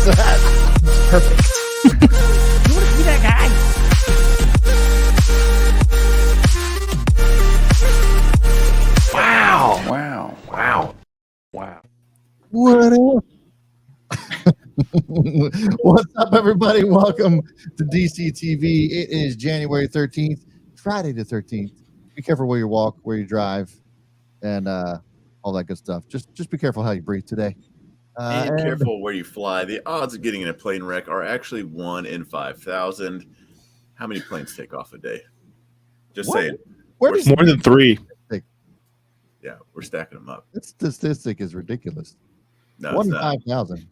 was that? Perfect. You want to be that guy? Wow. What up? What's up, everybody? Welcome to DC TV. It is January 13th, Friday the 13th. Be careful where you walk, where you drive, and all that good stuff. Just be careful how you breathe today. And careful where you fly. The odds of getting in a plane wreck are actually 1 in 5,000. How many planes take off a day? Just saying. Where does More than 3. Yeah, we're stacking them up. That statistic is ridiculous. No, 1 it's in not. 5,000.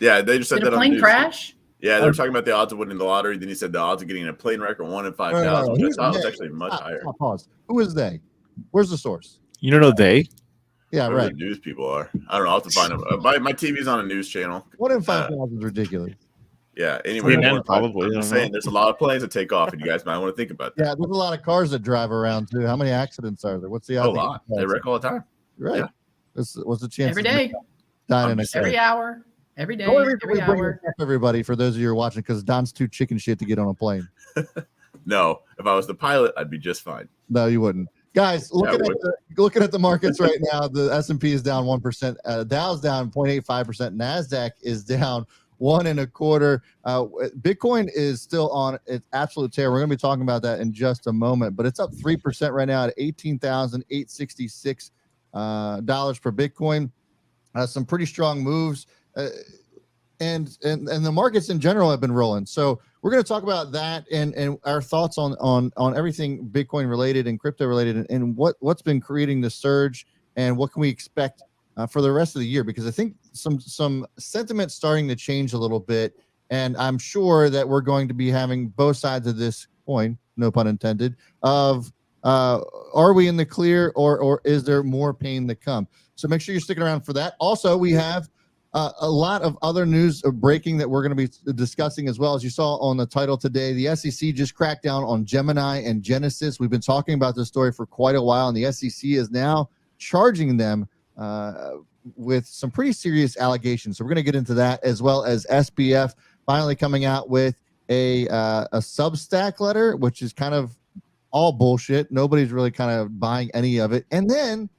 Yeah, they just said Did that a on the plane news. crash? Yeah, they were talking about the odds of winning the lottery. Then he said the odds of getting in a plane wreck are 1 in 5,000. Which I thought was actually much higher. Pause. Who is they? Where's the source? You don't know they? Yeah, Whoever right. the news people are. I don't know. I'll have to find them. My TV's on a news channel. 1 in 5,000 is ridiculous. Yeah. Anyway, probably. I'm just saying there's a lot of planes that take off, and you guys might want to think about that. Yeah, there's a lot of cars that drive around too. How many accidents are there? What's the A odds? lot. They wreck all the time. Right. Yeah. What's the chance? Every day, Dying in a every car? hour, every day, Don't every hour. this up, everybody, for those of you who are watching, because Don's too chicken shit to get on a plane. No, if I was the pilot, I'd be just fine. No, you wouldn't. Guys, looking at the markets right now, the S&P is down 1%, Dow's down 0.85%, Nasdaq is down 1 1/4. Bitcoin is still on its absolute tear. We're going to be talking about that in just a moment, but it's up 3% right now at $18,866 dollars per Bitcoin. Some pretty strong moves, and the markets in general have been rolling. So we're going to talk about that and our thoughts on everything Bitcoin related and crypto related, and what's been creating the surge, and what can we expect for the rest of the year, because I think some sentiment starting to change a little bit, and I'm sure that we're going to be having both sides of this coin, no pun intended, of are we in the clear, or is there more pain to come? So make sure you're sticking around for that. Also, we have a lot of other news breaking that we're going to be discussing as well. As you saw on the title today, the SEC just cracked down on Gemini and Genesis. We've been talking about this story for quite a while, and the SEC is now charging them with some pretty serious allegations. So we're going to get into that, as well as SBF finally coming out with a Substack letter, which is kind of all bullshit. Nobody's really kind of buying any of it. And then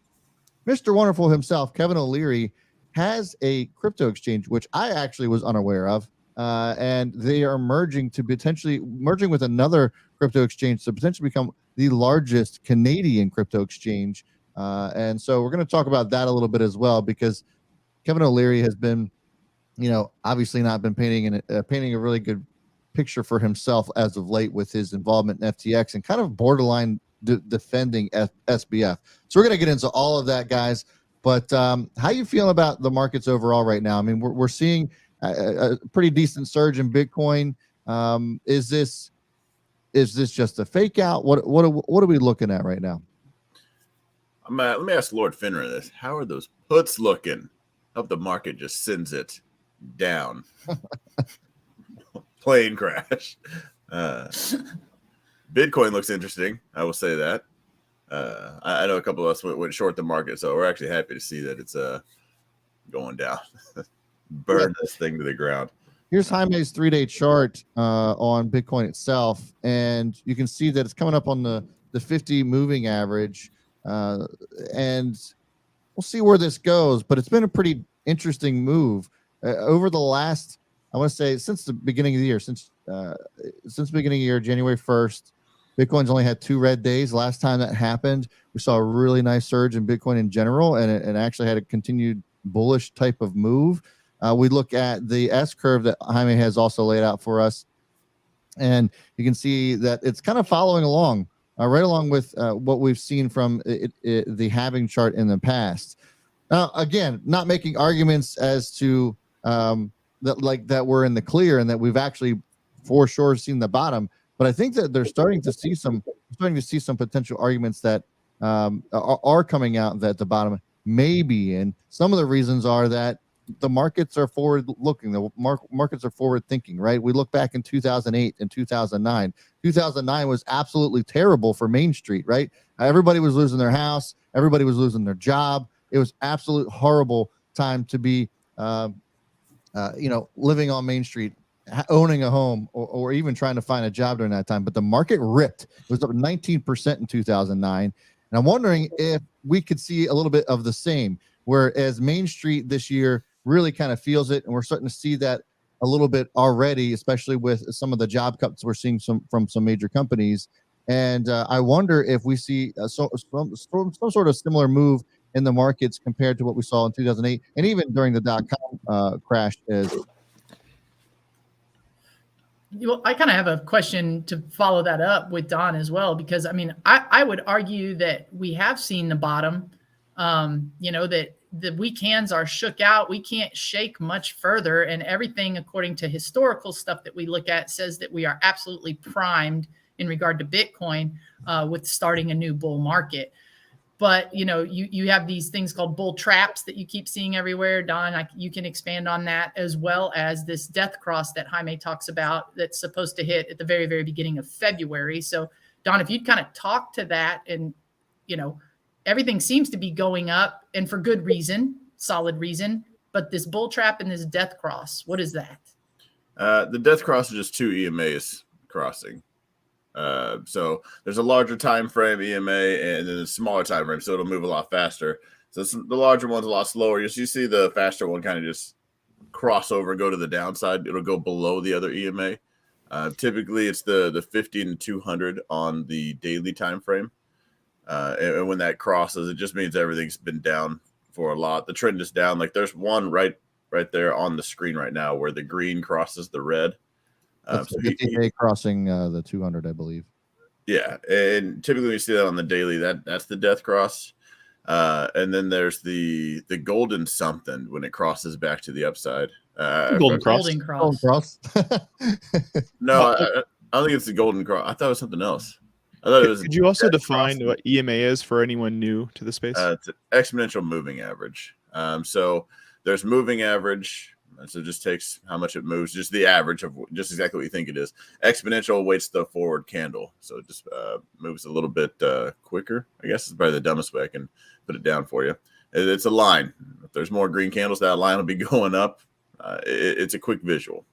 Mr. Wonderful himself, Kevin O'Leary, has a crypto exchange, which I actually was unaware of. And they are merging with another crypto exchange to potentially become the largest Canadian crypto exchange. And so we're going to talk about that a little bit as well, because Kevin O'Leary has been, obviously not been painting a really good picture for himself as of late with his involvement in FTX and kind of borderline defending SBF. So we're going to get into all of that, guys. But how you feeling about the markets overall right now? I mean, we're seeing a pretty decent surge in Bitcoin. Is this just a fake out? What are we looking at right now? Let me ask Lord Finner this. How are those puts looking? Hope the market just sends it down. Plane crash. Bitcoin looks interesting. I will say that. I know a couple of us went short the market, so we're actually happy to see that it's going down. Burn this thing to the ground. Here's Jaime's 3-day chart on Bitcoin itself, and you can see that it's coming up on the 50 moving average, and we'll see where this goes. But it's been a pretty interesting move over the last, I want to say, since the beginning of the year, since the beginning of the year, January 1st. Bitcoin's only had 2 red days. Last time that happened, we saw a really nice surge in Bitcoin in general, and it actually had a continued bullish type of move. We look at the S curve that Jaime has also laid out for us, and you can see that it's kind of following along, right along with what we've seen from the halving chart in the past. Again, not making arguments as to that we're in the clear and that we've actually for sure seen the bottom. But I think that they're starting to see some potential arguments that are coming out that the bottom may be in. Some of the reasons are that the markets are forward looking. The markets are forward thinking, right? We look back in 2008 and 2009. 2009 was absolutely terrible for Main Street, right? Everybody was losing their house. Everybody was losing their job. It was absolute horrible time to be living on Main Street, owning a home, or even trying to find a job during that time. But the market ripped. It was up 19% in 2009. And I'm wondering if we could see a little bit of the same, whereas Main Street this year really kind of feels it. And we're starting to see that a little bit already, especially with some of the job cuts we're seeing from some major companies. And I wonder if we see some sort of similar move in the markets compared to what we saw in 2008 and even during the .com crash. Well, I kind of have a question to follow that up with Don as well, because I mean, I would argue that we have seen the bottom, that the weak hands are shook out. We can't shake much further. And everything, according to historical stuff that we look at, says that we are absolutely primed in regard to Bitcoin with starting a new bull market. But, you have these things called bull traps that you keep seeing everywhere. Don, you can expand on that, as well as this death cross that Jaime talks about that's supposed to hit at the very, very beginning of February. So, Don, if you'd kind of talk to that, and, everything seems to be going up, and for good reason, solid reason. But this bull trap and this death cross, what is that? The death cross is just 2 EMAs crossing. So there's a larger time frame EMA and then a smaller time frame, so it'll move a lot faster. So the larger one's a lot slower. You see the faster one kind of just cross over, go to the downside. It'll go below the other EMA. Typically, it's the 50 and 200 on the daily time frame. And when that crosses, it just means everything's been down for a lot. The trend is down. Like there's one right there on the screen right now where the green crosses the red. So 50-day crossing the 200, I believe. Yeah, and typically we see that on the daily. That's the death cross, and then there's the golden something when it crosses back to the upside. Golden cross. No, I don't think it's the golden cross. I thought it was something else. I thought it was. Could you also define what EMA is for anyone new to the space? It's an exponential moving average. So there's moving average. So it just takes how much it moves, just the average of just exactly what you think it is. Exponential weights the forward candle. So it just moves a little bit quicker. I guess it's probably the dumbest way I can put it down for you. It's a line. If there's more green candles, that line will be going up. It's a quick visual.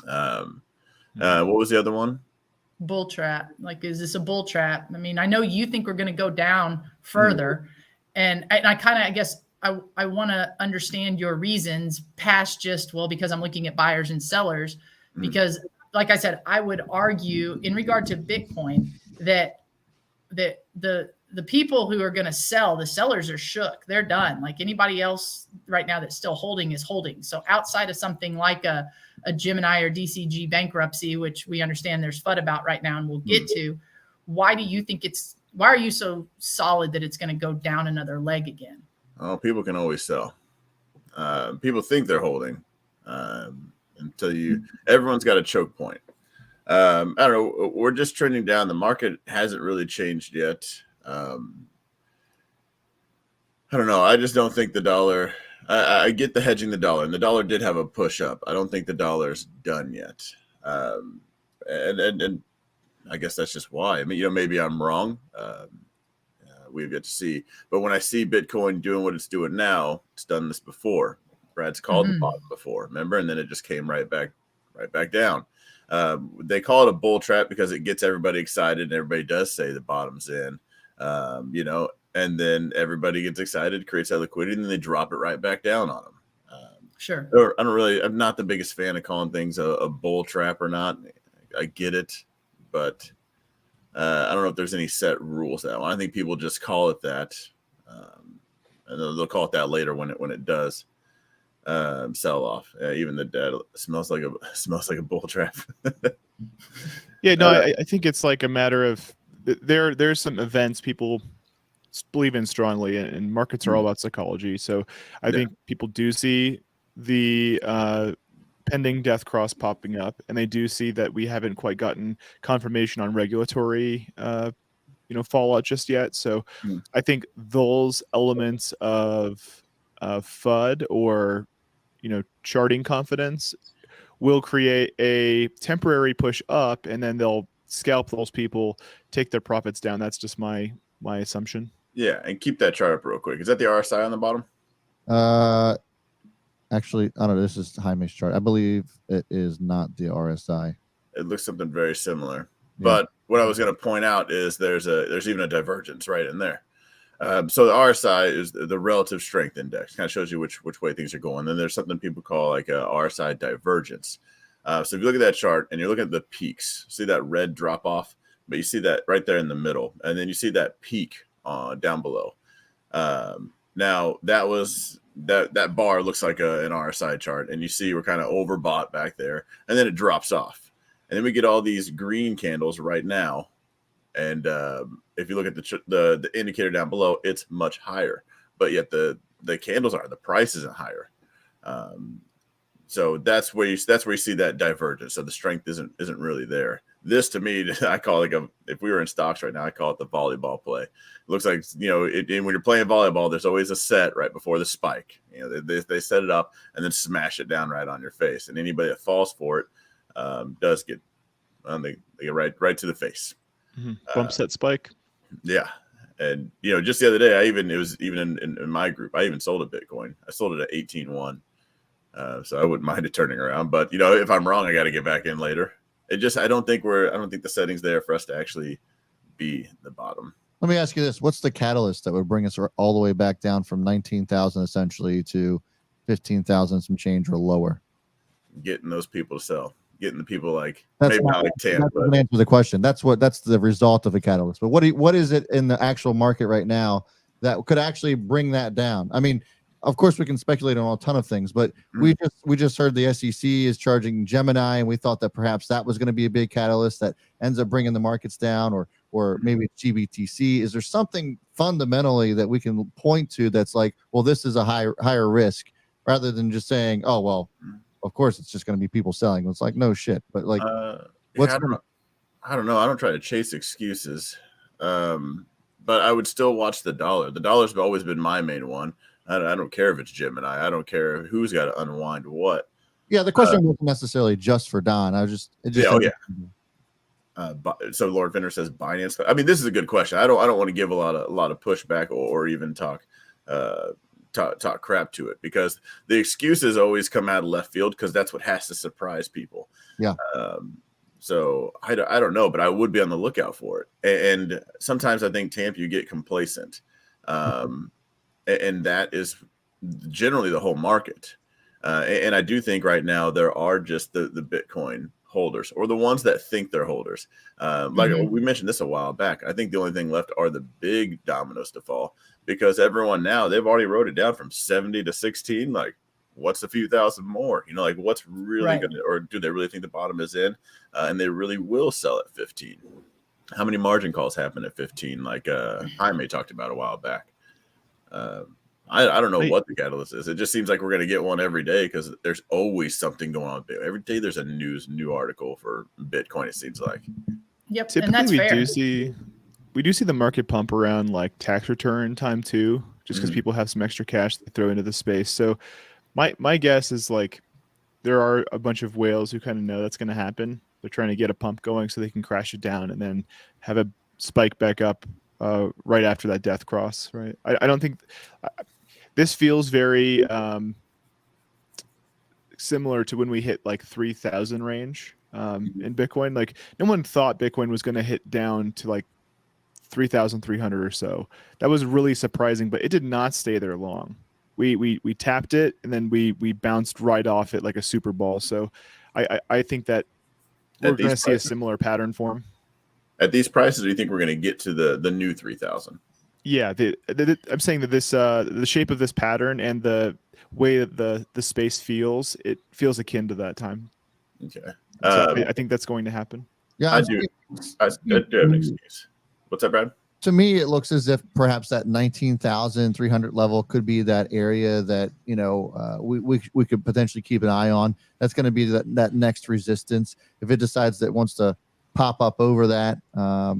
What was the other one? Bull trap. Like, is this a bull trap? I mean, I know you think we're going to go down further. And I kind of, I guess, I want to understand your reasons past just, well, because I'm looking at buyers and sellers, because like I said, I would argue in regard to Bitcoin that the people who are going to sell, the sellers are shook. They're done. Like anybody else right now that's still holding is holding. So outside of something like a Gemini or DCG bankruptcy, which we understand there's FUD about right now and we'll get to, why are you so solid that it's going to go down another leg again? Oh, people can always sell. People think they're holding until everyone's got a choke point. I don't know. We're just trending down. The market hasn't really changed yet. I don't know. I just don't think the dollar. I get the hedging the dollar, and the dollar did have a push up. I don't think the dollar's done yet. And I guess that's just why. I mean, maybe I'm wrong. We've yet to see. But when I see Bitcoin doing what it's doing now, it's done this before. Brad's called the bottom before, remember? And then it just came right back down. They call it a bull trap because it gets everybody excited and everybody does say the bottom's in, and then everybody gets excited, creates that liquidity, and then they drop it right back down on them. Sure. I'm not the biggest fan of calling things a bull trap or not. I get it, but I don't know if there's any set rules that one. I think people just call it that, and they'll call it that later when it does sell off. Even the dead smells like a bull trap. Yeah, no, I think it's like a matter of there's some events people believe in strongly, and markets are all about psychology. So I think people do see the pending death cross popping up, and they do see that we haven't quite gotten confirmation on regulatory fallout just yet. So I think those elements of FUD or charting confidence will create a temporary push up, and then they'll scalp those people, take their profits down. That's just my assumption. Yeah, and keep that chart up real quick. Is that the RSI on the bottom? Actually, I don't know. This is Jaime's chart. I believe it is not the RSI. It looks something very similar. Yeah. But what I was going to point out is there's even a divergence right in there. So the RSI is the relative strength index. Kind of shows you which way things are going. Then there's something people call like a RSI divergence. So if you look at that chart and you're looking at the peaks, see that red drop off, but you see that right there in the middle, and then you see that peak down below. Now that bar looks like an RSI chart, and you see we're kind of overbought back there, and then it drops off, and then we get all these green candles right now. And if you look at the indicator down below, it's much higher, but yet the candles the price isn't higher. So that's where you see that divergence. So the strength isn't really there. This to me, I call it if we were in stocks right now, I call it the volleyball play. It looks like, when you're playing volleyball, there's always a set right before the spike. They set it up and then smash it down right on your face. And anybody that falls for it does get they get right to the face. Mm-hmm. Bump set spike. Yeah. And, just the other day, it was even in my group, I even sold a Bitcoin. I sold it at 18.1. So I wouldn't mind it turning around, but if I'm wrong, I got to get back in later. I don't think the setting's there for us to actually be the bottom. Let me ask you this. What's the catalyst that would bring us all the way back down from 19,000 essentially to 15,000 some change or lower? Getting those people to sell. Getting the people like that's maybe not like Tam. That doesn't answer the question. That's the result of a catalyst. But what is it in the actual market right now that could actually bring that down? I mean, of course, we can speculate on a ton of things, but we just heard the SEC is charging Gemini, and we thought that perhaps that was going to be a big catalyst that ends up bringing the markets down, or maybe it's GBTC. Is there something fundamentally that we can point to that's like, well, this is a higher risk, rather than just saying, oh, well, of course it's just going to be people selling. It's like, no shit. But like, I don't know. I don't try to chase excuses, but I would still watch the dollar. The dollar's always been my main one. I don't care if it's Gemini. I don't care who's got to unwind what. Yeah, the question wasn't necessarily just for Don. So Lord Vendor says Binance. I mean, this is a good question. I don't want to give a lot of pushback or even talk crap to it, because the excuses always come out of left field, because that's what has to surprise people. Yeah. So I don't know, but I would be on the lookout for it. And sometimes I think, Tamp, you get complacent. And that is generally the whole market. And I do think right now there are just the Bitcoin holders, or the ones that think they're holders. We mentioned this a while back. I think the only thing left are the big dominoes to fall, because everyone now, they've already wrote it down from 70 to 16. Like, what's a few thousand more? Like, what's really going to, or do they really think the bottom is in? And they really will sell at 15. How many margin calls happen at 15? Like Jaime talked about a while back. I don't know what the catalyst is. It just seems like we're going to get one every day, because there's always something going on. Every day there's a new article for Bitcoin, it seems like. Yep. Typically, and that's fair. We do see the market pump around like tax return time too, just because people have some extra cash they throw into the space. So my guess is like there are a bunch of whales who kind of know that's going to happen. They're trying to get a pump going so they can crash it down and then have a spike back up right after that death cross, right? I don't think this feels very similar to when we hit like 3,000 range in Bitcoin. Like, no one thought Bitcoin was going to hit down to like 3,300 or so. That was really surprising, but it did not stay there long. We tapped it, and then we bounced right off it like a super ball. So I think that we're going to see a similar pattern form. At these prices, do you think we're going to get to the new 3,000? Yeah, I'm saying that this the shape of this pattern and the way that the space feels, it feels akin to that time. Okay, so I think that's going to happen. Yeah, I do have an excuse. What's up, Brad? To me, it looks as if perhaps that 19,300 level could be that area that we could potentially keep an eye on. That's going to be that next resistance. If it decides that it wants to pop up over that,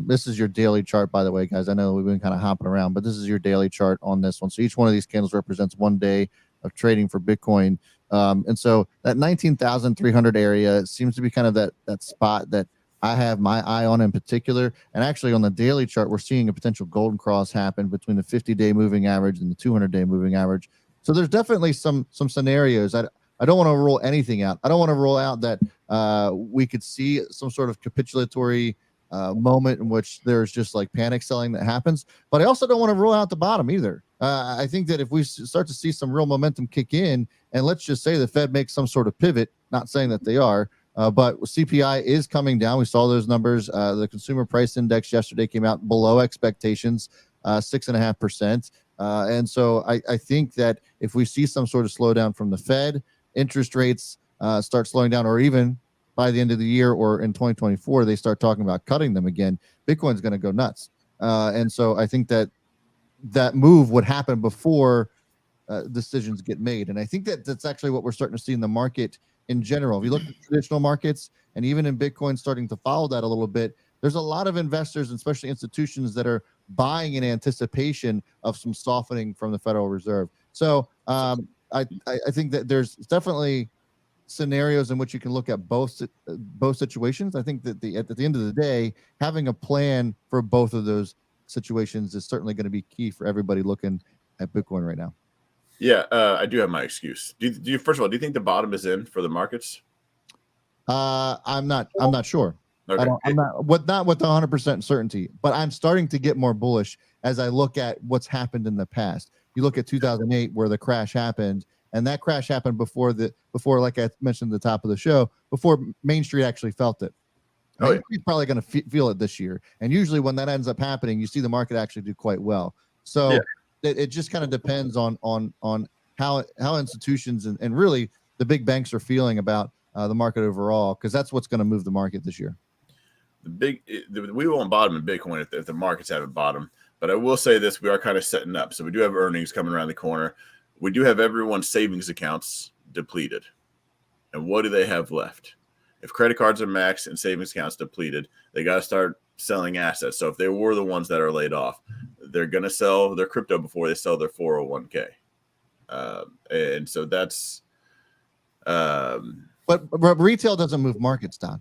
this is your daily chart, by the way, guys. I know we've been kind of hopping around, but this is your daily chart on this one. So each one of these candles represents 1 day of trading for Bitcoin. And so that 19,300 area seems to be kind of that spot that I have my eye on in particular. And actually on the daily chart, we're seeing a potential golden cross happen between the 50-day moving average and the 200-day moving average. So there's definitely some scenarios. I don't want to rule anything out. I don't want to rule out that we could see some sort of capitulatory moment in which there's just like panic selling that happens. But I also don't want to rule out the bottom either. I think that if we start to see some real momentum kick in, and let's just say the Fed makes some sort of pivot, not saying that they are, but CPI is coming down. We saw those numbers. The consumer price index yesterday came out below expectations, 6.5%. And so I think that if we see some sort of slowdown from the Fed, interest rates start slowing down, or even by the end of the year or in 2024, they start talking about cutting them again, Bitcoin's going to go nuts. And so I think that move would happen before decisions get made. And I think that that's actually what we're starting to see in the market in general. If you look at traditional markets and even in Bitcoin starting to follow that a little bit, there's a lot of investors, especially institutions, that are buying in anticipation of some softening from the Federal Reserve. So I think that there's definitely scenarios in which you can look at both situations. I think that at the end of the day, having a plan for both of those situations is certainly going to be key for everybody looking at Bitcoin right now. Yeah, I do have my excuse. Do you first of all, do you think the bottom is in for the markets? I'm not sure. Okay. I'm not with 100% certainty, but I'm starting to get more bullish as I look at what's happened in the past. You look at 2008 where the crash happened, and that crash happened before like I mentioned at the top of the show, before Main Street actually felt it. Main Street's probably going to feel it this year. And usually when that ends up happening, you see the market actually do quite well. So it just kind of depends on how institutions and really the big banks are feeling about the market overall, because that's what's going to move the market this year. We won't bottom in Bitcoin if the markets haven't bottomed. But I will say this: we are kind of setting up. So we do have earnings coming around the corner. We do have everyone's savings accounts depleted. And what do they have left? If credit cards are maxed and savings accounts depleted, they got to start selling assets. So if they were the ones that are laid off, they're going to sell their crypto before they sell their 401k. And so that's. But retail doesn't move markets, Don.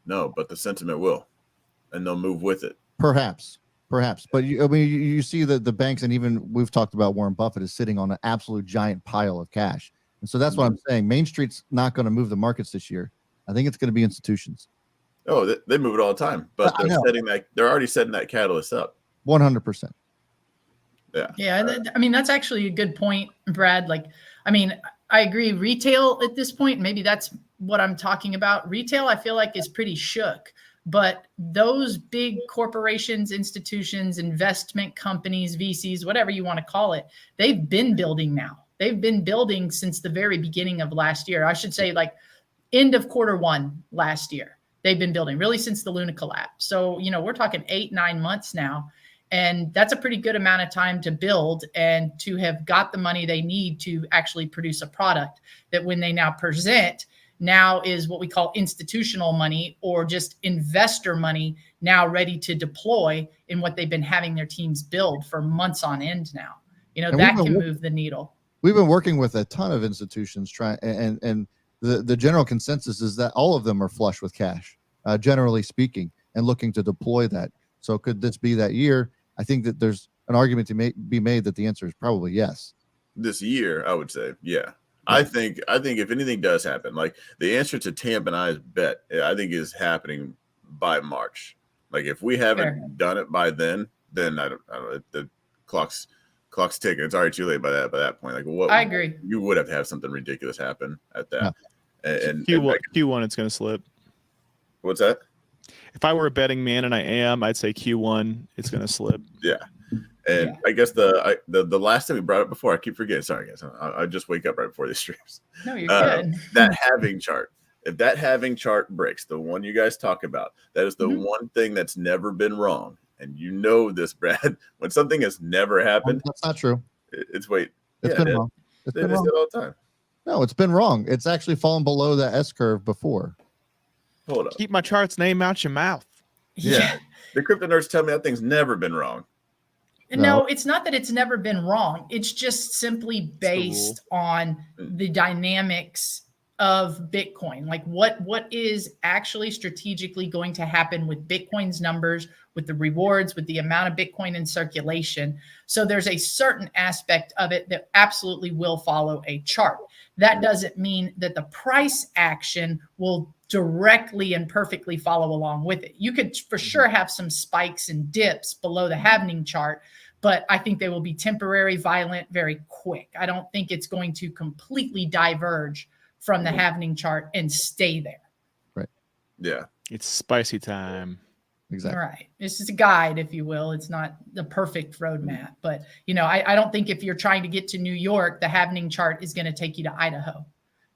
No, but the sentiment will, and they'll move with it. Perhaps. But you see that the banks, and even we've talked about Warren Buffett is sitting on an absolute giant pile of cash. And so that's what I'm saying. Main Street's not going to move the markets this year. I think it's going to be institutions. Oh, they move it all the time, but they're already setting that catalyst up. 100%. Yeah. Yeah. I mean, that's actually a good point, Brad. Like, I mean, I agree. Retail at this point, maybe that's what I'm talking about. Retail, I feel like, is pretty shook. But those big corporations, institutions, investment companies, VCs, whatever you want to call it, they've been building now. They've been building since the very beginning of last year. I should say like end of Q1 last year. They've been building really since the Luna collapse. So, we're talking 8-9 months now. And that's a pretty good amount of time to build and to have got the money they need to actually produce a product that when they now present now is what we call institutional money or just investor money now ready to deploy in what they've been having their teams build for months on end now. That can move the needle. We've been working with a ton of institutions and the general consensus is that all of them are flush with cash, generally speaking, and looking to deploy that. So could this be that year? I think that there's an argument to be made that the answer is probably yes. This year, I would say, yeah. I think if anything does happen, like the answer to Tamp and I's bet, I think is happening by March. Like if we haven't done it by then I don't know. The clock's ticking. It's already too late by that point. Like what? I agree. You would have to have something ridiculous happen at that. Yeah. And Q1, it's going to slip. What's that? If I were a betting man, and I am, I'd say Q1, it's going to slip. Yeah. And I guess the last time we brought it before, I keep forgetting. Sorry, guys. I just wake up right before these streams. No, you're good. That halving chart. If that halving chart breaks, the one you guys talk about, that is the one thing that's never been wrong. And you know this, Brad. When something has never happened, that's not true. It's been wrong. It's been wrong all the time. No, it's been wrong. It's actually fallen below the S curve before. Hold up. Keep my chart's name out your mouth. Yeah. The crypto nerds tell me that thing's never been wrong. No, it's not that it's never been wrong. It's just simply based on the dynamics of Bitcoin. Like what is actually strategically going to happen with Bitcoin's numbers, with the rewards, with the amount of Bitcoin in circulation. So there's a certain aspect of it that absolutely will follow a chart. That doesn't mean that the price action will directly and perfectly follow along with it. You could for sure have some spikes and dips below the halving chart, but I think they will be temporary, violent, very quick. I don't think it's going to completely diverge from the halving chart and stay there. Right. Yeah. It's spicy time. Exactly. Right. It's just a guide, if you will. It's not the perfect roadmap. But, I don't think if you're trying to get to New York, the halving chart is going to take you to Idaho.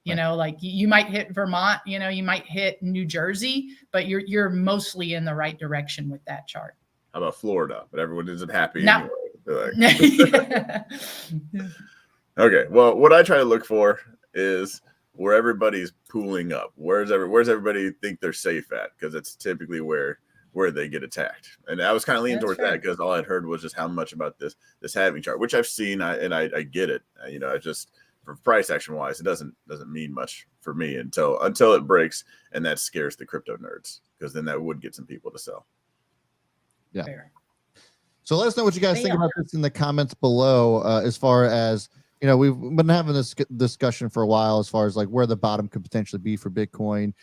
Like you might hit Vermont, you might hit New Jersey, but you're mostly in the right direction with that chart. How about Florida? But everyone isn't happy No. anyway. Okay. Well, what I try to look for is where everybody's pooling up. Where's everybody think they're safe at? Because it's typically where they get attacked. And I was kind of leaning towards that because all I'd heard was just how much about this halving chart, which I've seen, and I get it. I just for price action wise, it doesn't mean much for me until it breaks, and that scares the crypto nerds because then that would get some people to sell. Yeah. Fair. So let us know what you guys think about this in the comments below. As far as we've been having this discussion for a while, as far as like where the bottom could potentially be for Bitcoin.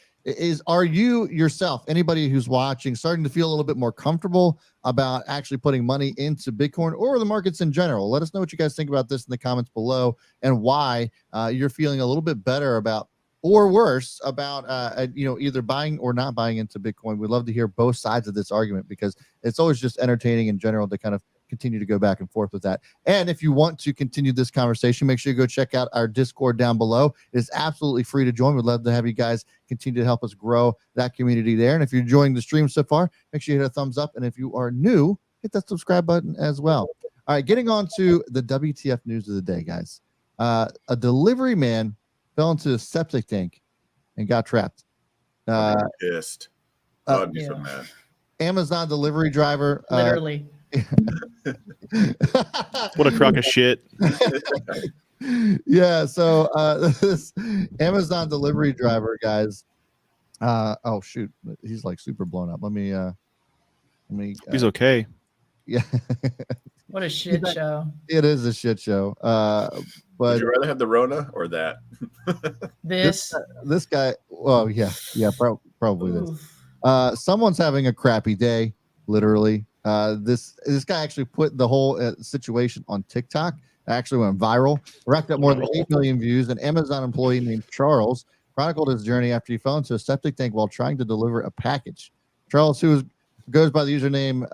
Are you yourself, anybody who's watching, starting to feel a little bit more comfortable about actually putting money into Bitcoin or the markets in general? Let us know what you guys think about this in the comments below, and why you're feeling a little bit better about or worse about either buying or not buying into Bitcoin. We'd love to hear both sides of this argument, because it's always just entertaining in general to kind of continue to go back and forth with that. And if you want to continue this conversation, make sure you go check out our Discord down below. It's absolutely free to join. We'd love to have you guys continue to help us grow that community there. And if you're enjoying the stream so far, make sure you hit a thumbs up. And if you are new, hit that subscribe button as well. All right, getting on to the WTF news of the day, guys. A delivery man fell into a septic tank and got trapped. Pissed. God, yeah. so mad. Amazon delivery driver. Literally. What a crock of shit. Yeah, so this Amazon delivery driver, guys. Oh shoot, he's like super blown up. Let me He's okay. Yeah. What a shit show. It is a shit show. But would you rather have the Rona or that? This guy, well, yeah, probably Oof. this. Someone's having a crappy day, literally. This guy actually put the whole situation on TikTok. It actually went viral, racked up more than 8 million views. An Amazon employee named Charles chronicled his journey after he fell into a septic tank while trying to deliver a package. Charles, who goes by the username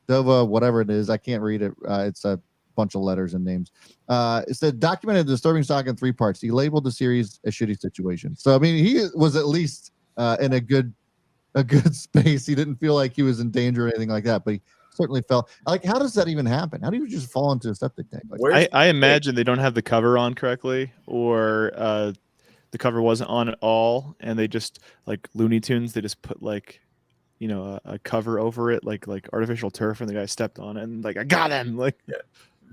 Dova, whatever it is, I can't read it. It's a bunch of letters and names. It said, documented a disturbing saga in 3 parts. He labeled the series a shitty situation. So I mean, he was at least in a good space. He didn't feel like he was in danger or anything like that, but he certainly felt like, how does that even happen? How do you just fall into a septic tank? Like, I imagine they don't have the cover on correctly, or the cover wasn't on at all, and they just, like Looney Tunes, they just put like a cover over it, like artificial turf, and the guy stepped on it and like, I got him. Like, yeah.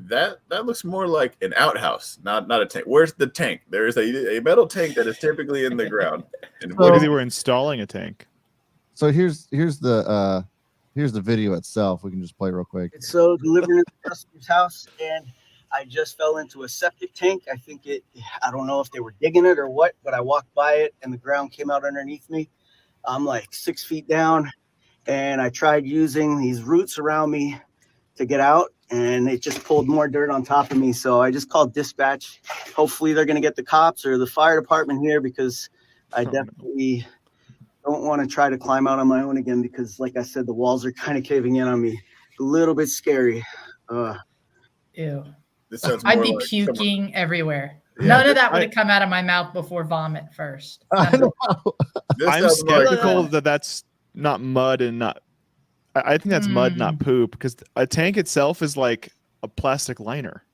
That looks more like an outhouse, not a tank. Where's the tank? There is a metal tank that is typically in the ground. And maybe they were installing a tank. So here's the video itself. We can just play real quick. It's so delivering to the customer's house, and I just fell into a septic tank. I don't know if they were digging it or what, but I walked by it and the ground came out underneath me. I'm like 6 feet down, and I tried using these roots around me to get out, and it just pulled more dirt on top of me. So I just called dispatch. Hopefully they're going to get the cops or the fire department here, because I definitely don't want to try to climb out on my own again, because like I said, the walls are kind of caving in on me. A little bit scary. Ew. This sounds I'd more be like puking everywhere. Yeah. None of that would have come out of my mouth before vomit first. I know. I'm skeptical that that's not mud and not. I think that's mud, not poop, because a tank itself is like a plastic liner.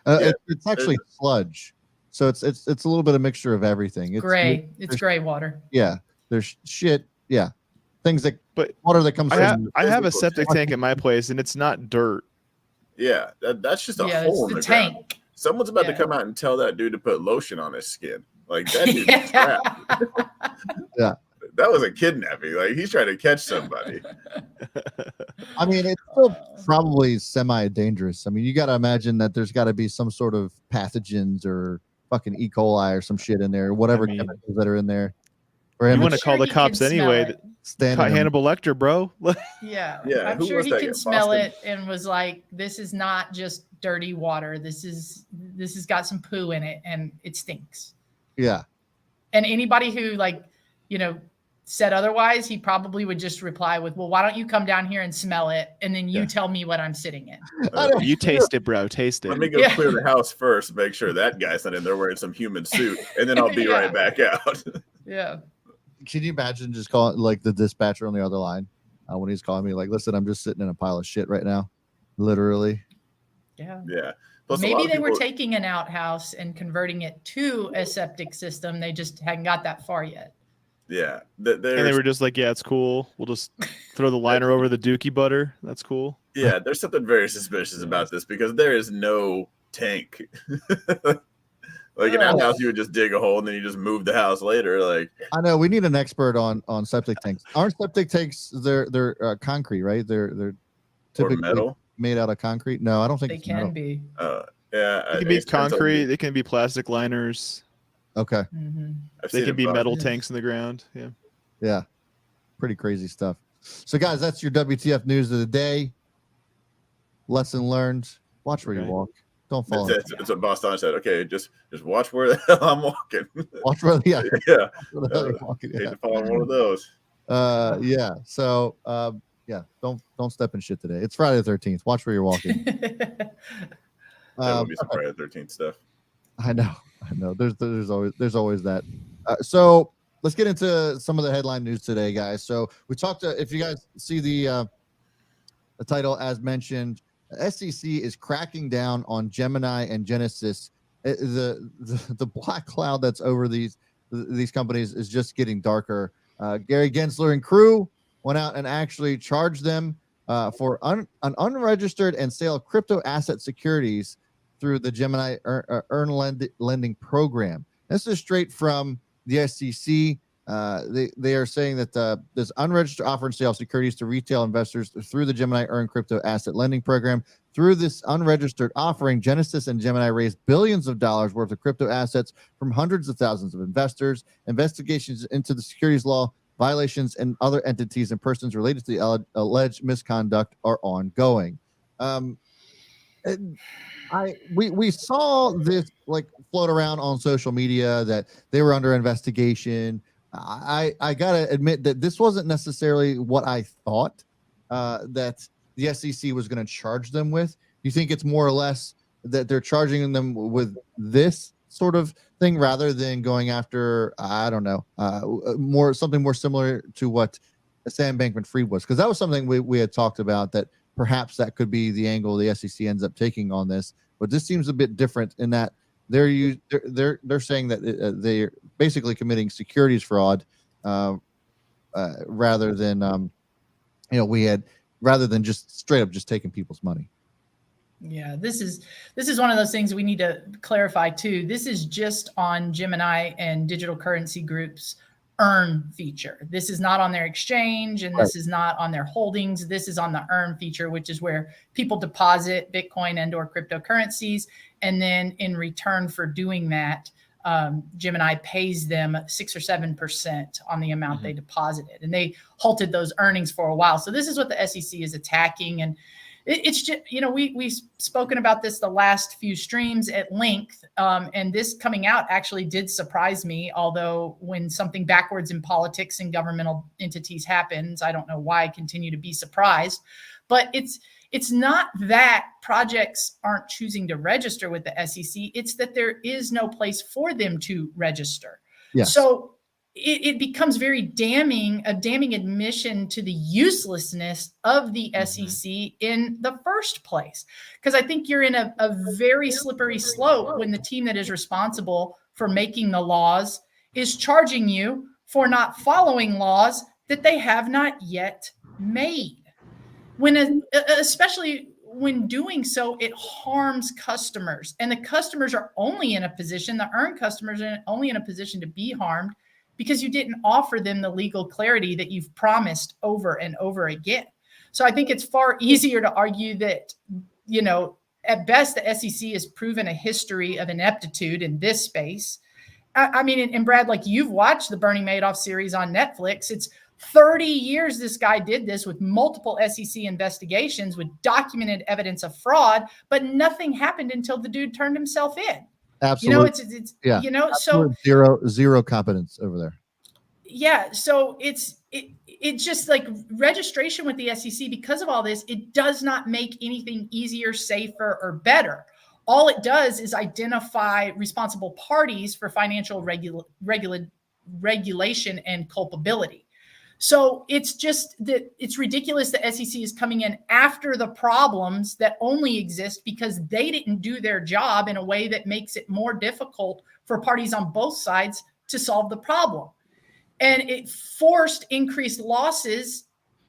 It's actually sludge, so it's a little bit of mixture of everything. It's gray. It's gray water. Yeah, there's shit. Yeah, things that But water that comes. I have a septic tank at my place, and it's not dirt. Yeah, that's just a Yeah, hole it's in the the tank. ground. Someone's about to Yeah. come out and tell that dude to put lotion on his skin. Like that dude's trapped. Yeah. That was a kidnapping. Like he's trying to catch somebody. I mean, it's still probably semi-dangerous. I mean, you got to imagine that there's got to be some sort of pathogens or fucking E. coli or some shit in there, whatever chemicals that are in there. Or You want to call the he cops can smell anyway. it. Hannibal Lecter, bro. Yeah, Yeah, I'm who sure was he that can guy? smell Boston? it and was like, "This is not just dirty water. This has got some poo in it, and it stinks." Yeah. And anybody who said otherwise, he probably would just reply with, "Well, why don't you come down here and smell it, and then you tell me what I'm sitting in." You taste it, bro. Taste it. Let me go clear the house first, make sure that guy's not in there wearing some human suit, and then I'll be right back out. Yeah. Can you imagine just calling like the dispatcher on the other line when he's calling me like, listen, I'm just sitting in a pile of shit right now. Literally. Yeah. Yeah. Plus, Maybe they were taking an outhouse and converting it to a septic system. They just hadn't got that far yet. Yeah. And they were just like, yeah, it's cool. We'll just throw the liner over the dookie butter. That's cool. Yeah, there's something very suspicious about this because there is no tank. Like in that house, you would just dig a hole and then you just move the house later. Like I know we need an expert on septic tanks. Aren't septic tanks they're concrete, right? They're typically metal made out of concrete. No, I don't think they can metal. be. Yeah, they can be concrete. They can be plastic liners. Okay. Mm-hmm. They can be metal tanks in the ground. Yeah. Yeah. Pretty crazy stuff. So guys, that's your WTF news of the day. Lesson learned. Watch where you walk. Don't fall. It's what Boston said. Okay, just watch where the hell I'm walking. Watch where yeah. Where the hell you're walking. Hate to fall on one of those. Yeah. So yeah, don't step in shit today. It's Friday the 13th. Watch where you're walking. That would be some Friday the 13th stuff. I know. There's always that. So let's get into some of the headline news today, guys. So we talked. If you guys see the title as mentioned, SEC is cracking down on Gemini and Genesis. The black cloud that's over these companies is just getting darker. Gary Gensler and crew went out and actually charged them for an unregistered and sale of crypto asset securities through the Gemini lending program. This is straight from the SEC. They are saying that this unregistered offer and sale of securities to retail investors through the Gemini Earn Crypto Asset Lending Program. Through this unregistered offering, Genesis and Gemini raised billions of dollars worth of crypto assets from hundreds of thousands of investors. Investigations into the securities law violations and other entities and persons related to the alleged misconduct are ongoing. We saw this like float around on social media that they were under investigation. I gotta admit that this wasn't necessarily what I thought that the SEC was going to charge them with. You think it's more or less that they're charging them with this sort of thing rather than going after something more similar to what Sam Bankman-Fried was, because that was something we had talked about, that perhaps that could be the angle the SEC ends up taking on this. But this seems a bit different in that they're saying that they're basically committing securities fraud rather than rather than just straight up just taking people's money. Yeah, this is one of those things we need to clarify too. This is just on Gemini and Digital Currency Group's earn feature. This is not on their exchange, and this is not on their holdings. This is on the earn feature, which is where people deposit Bitcoin and or cryptocurrencies. And then in return for doing that, Gemini pays them 6 or 7% on the amount they deposited. And they halted those earnings for a while. So this is what the SEC is attacking. And it's just, we've spoken about this the last few streams at length. And this coming out actually did surprise me, although when something backwards in politics and governmental entities happens, I don't know why I continue to be surprised. But it's not that projects aren't choosing to register with the SEC. It's that there is no place for them to register. Yes. So it becomes very damning admission to the uselessness of the SEC in the first place. Because I think you're in a very slippery slope when the team that is responsible for making the laws is charging you for not following laws that they have not yet made. Especially when doing so, it harms customers, and the customers are only in a position, the earned customers are only in a position to be harmed because you didn't offer them the legal clarity that you've promised over and over again. So I think it's far easier to argue that, at best, the SEC has proven a history of ineptitude in this space. I mean, and Brad, like, you've watched the Bernie Madoff series on Netflix. It's 30 years this guy did this with multiple SEC investigations with documented evidence of fraud, but nothing happened until the dude turned himself in. Absolutely. It's Yeah. so zero competence over there. Yeah, so it's just like registration with the SEC, because of all this, it does not make anything easier, safer, or better. All it does is identify responsible parties for financial regulation and culpability. So it's just that it's ridiculous the SEC is coming in after the problems that only exist because they didn't do their job in a way that makes it more difficult for parties on both sides to solve the problem. And it forced increased losses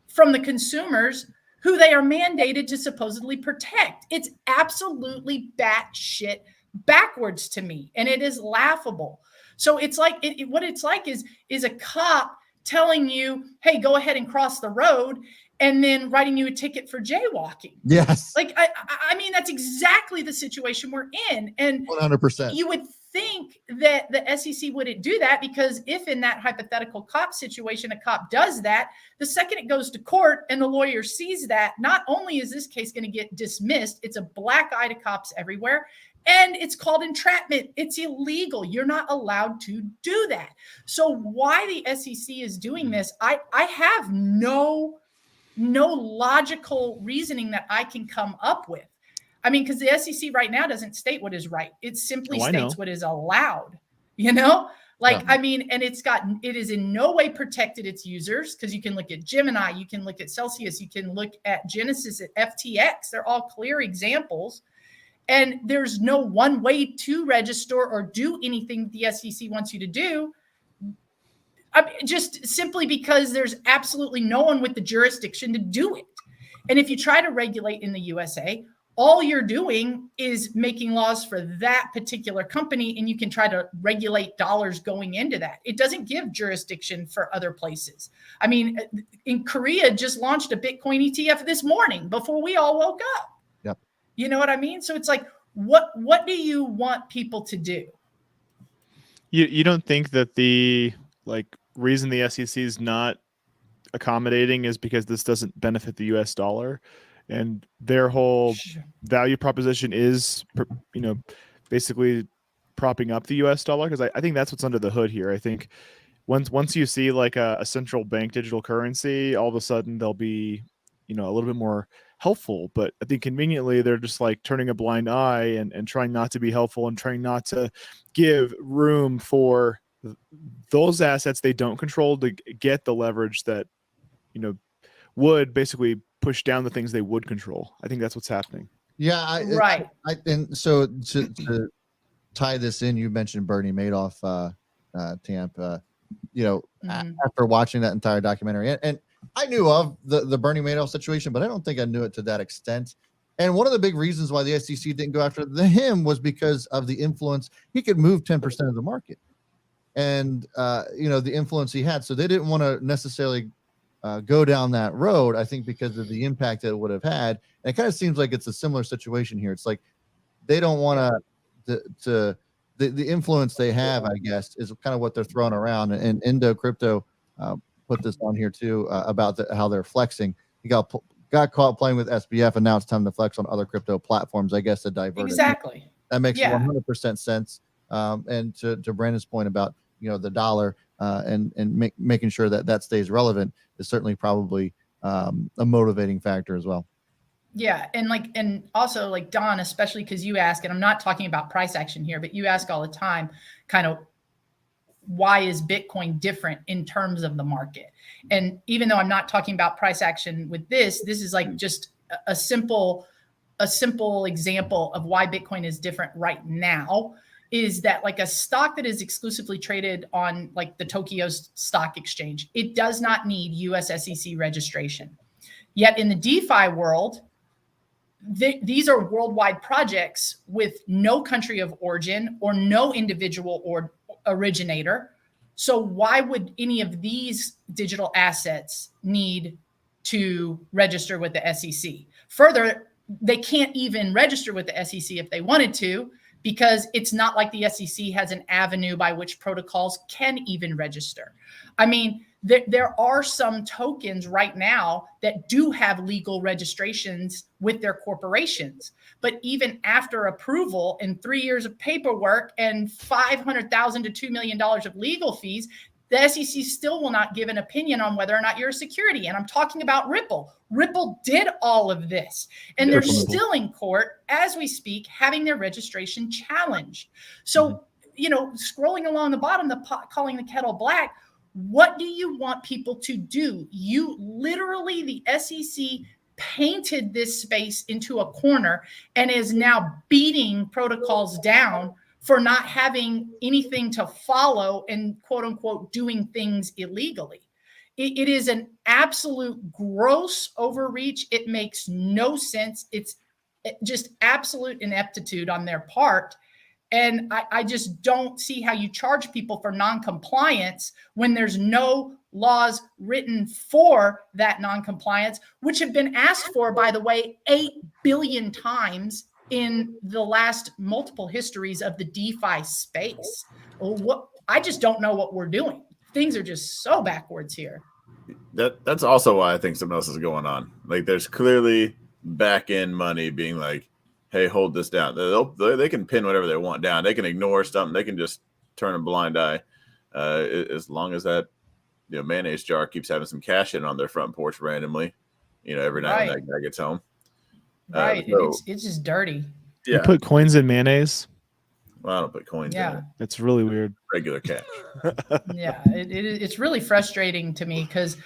from the consumers who they are mandated to supposedly protect. It's absolutely batshit backwards to me, and it is laughable. So it's like what it's like is a cop telling you, "Hey, go ahead and cross the road," and then writing you a ticket for jaywalking. Yes. Like I mean, that's exactly the situation we're in, and 100%. you would think that the SEC wouldn't do that, because if in that hypothetical cop situation, a cop does that, the second it goes to court and the lawyer sees that, not only is this case going to get dismissed, it's a black eye to cops everywhere, and it's called entrapment. It's illegal. You're not allowed to do that. So why the SEC is doing this, I have no logical reasoning that I can come up with. I mean, because the SEC right now doesn't state what is right. It simply states what is allowed, I mean, and it is in no way protected its users, because you can look at Gemini, you can look at Celsius, you can look at Genesis, at FTX. They're all clear examples. And there's no one way to register or do anything the SEC wants you to do. I mean, just simply because there's absolutely no one with the jurisdiction to do it. And if you try to regulate in the USA, all you're doing is making laws for that particular company, and you can try to regulate dollars going into that. It doesn't give jurisdiction for other places. I mean, in Korea just launched a Bitcoin ETF this morning before we all woke up. Yep. You know what I mean? So it's like, what do you want people to do? You don't think that the reason the SEC is not accommodating is because this doesn't benefit the US dollar? And their whole value proposition is, basically propping up the U.S. dollar, because I think that's what's under the hood here. I think once you see like a central bank digital currency, all of a sudden they'll be, a little bit more helpful. But I think conveniently they're just like turning a blind eye and trying not to be helpful and trying not to give room for those assets they don't control to get the leverage that, would basically push down the things they would control. I think that's what's happening. Yeah, right. And so to tie this in, you mentioned Bernie Madoff, Tamp. After watching that entire documentary, and I knew of the Bernie Madoff situation, but I don't think I knew it to that extent. And one of the big reasons why the SEC didn't go after him was because of the influence. He could move 10% of the market, and the influence he had. So they didn't want to necessarily go down that road, I think, because of the impact that it would have had. And it kind of seems like it's a similar situation here. It's like they don't want the influence they have, I guess, is kind of what they're throwing around. And Indo Crypto put this on here too about how they're flexing. He got caught playing with SBF, and now it's time to flex on other crypto platforms, I guess, to divert exactly. That makes 100% sense. And to Brandon's point about the dollar and making sure that stays relevant is certainly probably a motivating factor as well. Yeah. And also like Don, especially because you ask, and I'm not talking about price action here, but you ask all the time, kind of, why is Bitcoin different in terms of the market? And even though I'm not talking about price action with this is like just a simple example of why Bitcoin is different right now. Is that like a stock that is exclusively traded on like the Tokyo Stock Exchange? It does not need US SEC registration. Yet in the DeFi world, these are worldwide projects with no country of origin or no individual or originator. So why would any of these digital assets need to register with the SEC? Further, they can't even register with the SEC if they wanted to, because it's not like the SEC has an avenue by which protocols can even register. I mean, there are some tokens right now that do have legal registrations with their corporations. But even after approval and 3 years of paperwork and $500,000 to $2 million of legal fees, the SEC still will not give an opinion on whether or not you're a security. And I'm talking about Ripple. Ripple did all of this, and they're still in court as we speak, having their registration challenged. So, scrolling along the bottom, the pot calling the kettle black. What do you want people to do? You literally, the SEC painted this space into a corner and is now beating protocols down for not having anything to follow and quote unquote doing things illegally. It is an absolute gross overreach. It makes no sense. It's just absolute ineptitude on their part. And I just don't see how you charge people for non-compliance when there's no laws written for that non-compliance, which have been asked for, by the way, 8 billion times in the last multiple histories of the DeFi space. I just don't know what we're doing. Things are just so backwards here. That's also why I think something else is going on. Like, there's clearly back end money being like, hey, hold this down. They can pin whatever they want down. They can ignore something. They can just turn a blind eye, as long as that mayonnaise jar keeps having some cash in on their front porch randomly. Every night when that guy gets home. Right. So, it's just dirty. Yeah. You put coins in mayonnaise? Well, I don't put coins in it. It's really weird. Regular cash. Yeah, it's really frustrating to me, because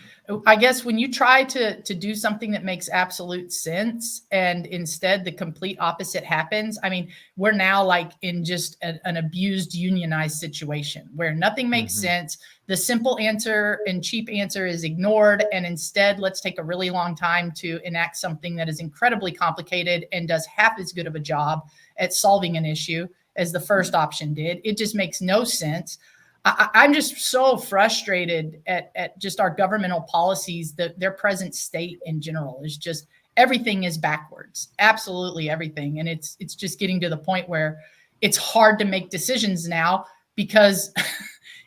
I guess when you try to do something that makes absolute sense and instead the complete opposite happens, I mean, we're now like in just an abused unionized situation where nothing makes sense. The simple answer and cheap answer is ignored. And instead, let's take a really long time to enact something that is incredibly complicated and does half as good of a job at solving an issue as the first option did. It just makes no sense. I'm just so frustrated at just our governmental policies, that their present state in general is just, everything is backwards, absolutely everything. And it's just getting to the point where it's hard to make decisions now, because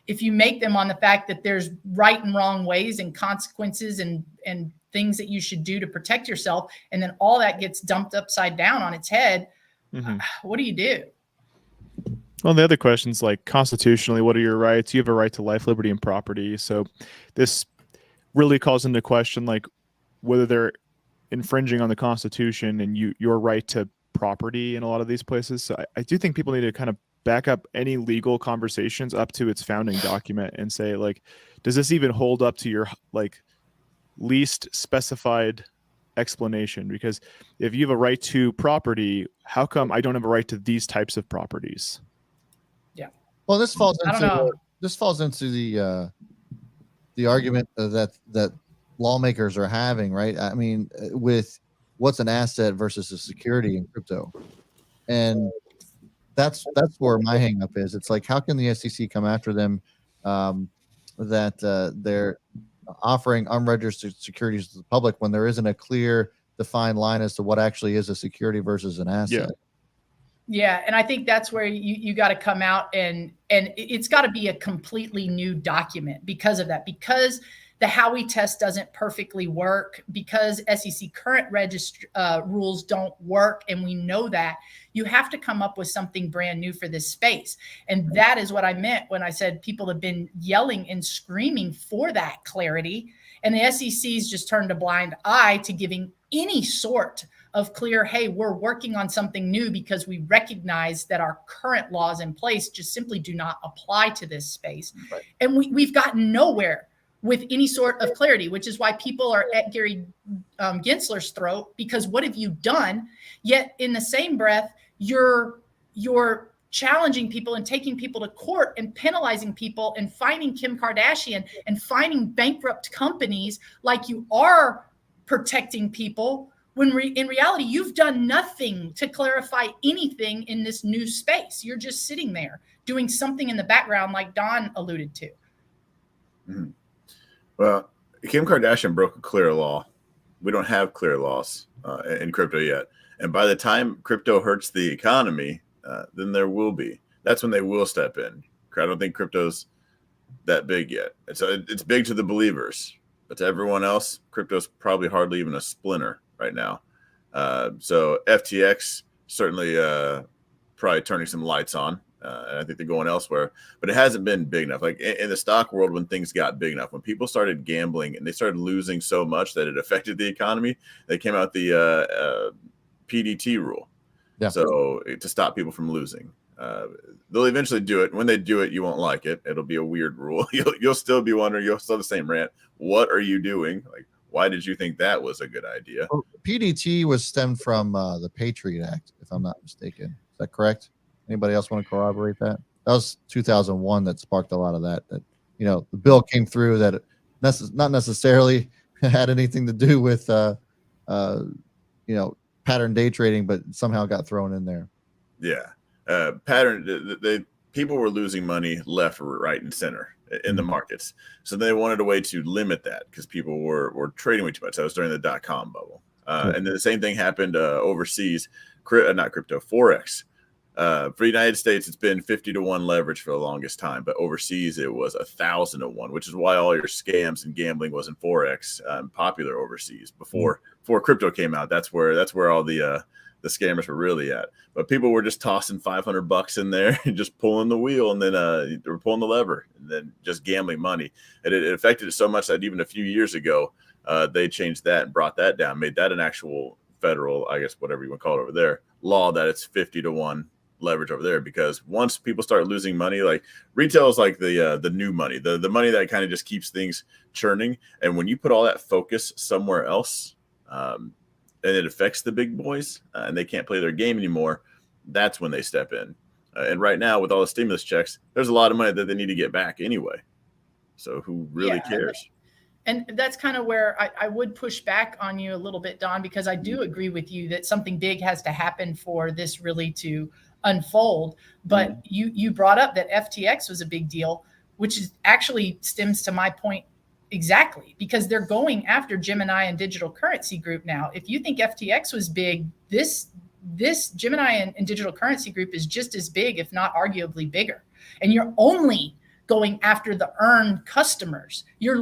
if you make them on the fact that there's right and wrong ways and consequences and things that you should do to protect yourself, and then all that gets dumped upside down on its head, what do you do? Well, the other questions, like constitutionally, what are your rights? You have a right to life, liberty, and property. So this really calls into question like whether they're infringing on the Constitution and your right to property in a lot of these places. So I do think people need to kind of back up any legal conversations up to its founding document and say, like, does this even hold up to your like least specified explanation? Because if you have a right to property, how come I don't have a right to these types of properties? Well, this falls into the argument that lawmakers are having, right? I mean, with what's an asset versus a security in crypto, and that's where my hang up is. It's like, how can the SEC come after them that they're offering unregistered securities to the public when there isn't a clear defined line as to what actually is a security versus an asset? Yeah, and I think that's where you got to come out and it's got to be a completely new document because of that, because the Howey test doesn't perfectly work, because SEC current rules don't work, and we know that. You have to come up with something brand new for this space, and that is what I meant when I said people have been yelling and screaming for that clarity, and the SEC's just turned a blind eye to giving any sort of clear, hey, we're working on something new because we recognize that our current laws in place just simply do not apply to this space. Right. And we've gotten nowhere with any sort of clarity, which is why people are at Gary Gensler's throat, because what have you done? Yet in the same breath, you're challenging people and taking people to court and penalizing people and fining Kim Kardashian and fining bankrupt companies like you are protecting people, when in reality, you've done nothing to clarify anything in this new space. You're just sitting there doing something in the background like Don alluded to. Mm-hmm. Well, Kim Kardashian broke a clear law. We don't have clear laws in crypto yet. And by the time crypto hurts the economy, then there will be. That's when they will step in. I don't think crypto's that big yet. And so it's big to the believers, but to everyone else, crypto's probably hardly even a splinter right now. So FTX certainly probably turning some lights on. And I think they're going elsewhere, but it hasn't been big enough. Like in the stock world, when things got big enough, when people started gambling and they started losing so much that it affected the economy, they came out the PDT rule. Yeah. So to stop people from losing. They'll eventually do it. When they do it, you won't like it. It'll be a weird rule. You'll still be wondering. You'll still have the same rant. What are you doing? Like, why did you think that was a good idea? Well, PDT was stemmed from the Patriot Act, if I'm not mistaken. Is that correct? Anybody else want to corroborate that? That was 2001 that sparked a lot of that. That the bill came through that not necessarily had anything to do with pattern day trading, but somehow got thrown in there. Yeah. People were losing money left, right, and center in the markets. So they wanted a way to limit that because people were trading way too much. That was during the .com bubble. And then the same thing happened overseas, not crypto, Forex. For the United States, it's been 50-1 leverage for the longest time, but overseas it was 1,000-1, which is why all your scams and gambling was in Forex popular overseas before crypto came out. That's where all the scammers were really at. But people were just tossing $500 in there and just pulling the wheel, and then they were pulling the lever, and then just gambling money. And it affected it so much that even a few years ago, they changed that and brought that down, made that an actual federal, I guess, whatever you want to call it over there, law that it's 50-1 leverage over there. Because once people start losing money, like retail is like the new money, the money that kind of just keeps things churning. And when you put all that focus somewhere else, and it affects the big boys and they can't play their game anymore, that's when they step in. And right now, with all the stimulus checks, there's a lot of money that they need to get back anyway. So who really cares? And that's kind of where I would push back on you a little bit, Don, because I do agree with you that something big has to happen for this really to unfold. But you brought up that FTX was a big deal, which is actually stems to my point exactly, because they're going after Gemini and Digital Currency Group now. If you think FTX was big, this Gemini and Digital Currency Group is just as big, if not arguably bigger. And you're only going after the earned customers. You're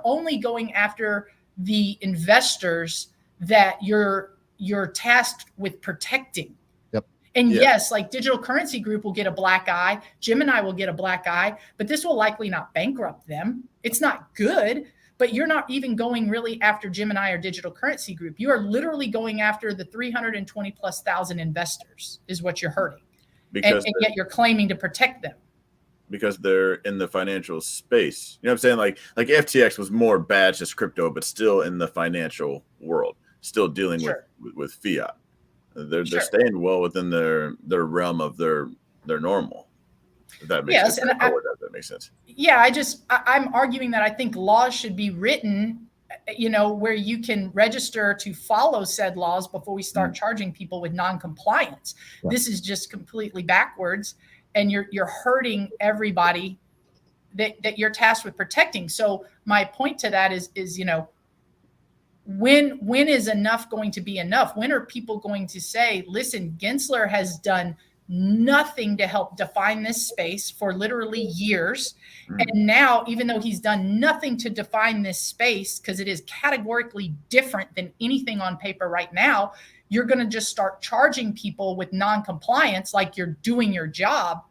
only going after the investors that you're tasked with protecting. And yes, like Digital Currency Group will get a black eye, Gemini will get a black eye, but this will likely not bankrupt them. It's not good, but you're not even going really after Gemini or Digital Currency Group. You are literally going after the 320,000+ investors is what you're hurting. And yet you're claiming to protect them. Because they're in the financial space. You know what I'm saying? Like FTX was more bad, just crypto, but still in the financial world, still dealing with fiat. They're staying well within their realm of their normal. If that makes sense. That makes sense. Yeah, I'm arguing that I think laws should be written, where you can register to follow said laws before we start charging people with non-compliance. Yeah. This is just completely backwards, and you're hurting everybody that you're tasked with protecting. So my point to that is when is enough going to be enough? When are people going to say, listen, Gensler has done nothing to help define this space for literally years. And now, even though he's done nothing to define this space, because it is categorically different than anything on paper right now, you're going to just start charging people with non-compliance like you're doing your job,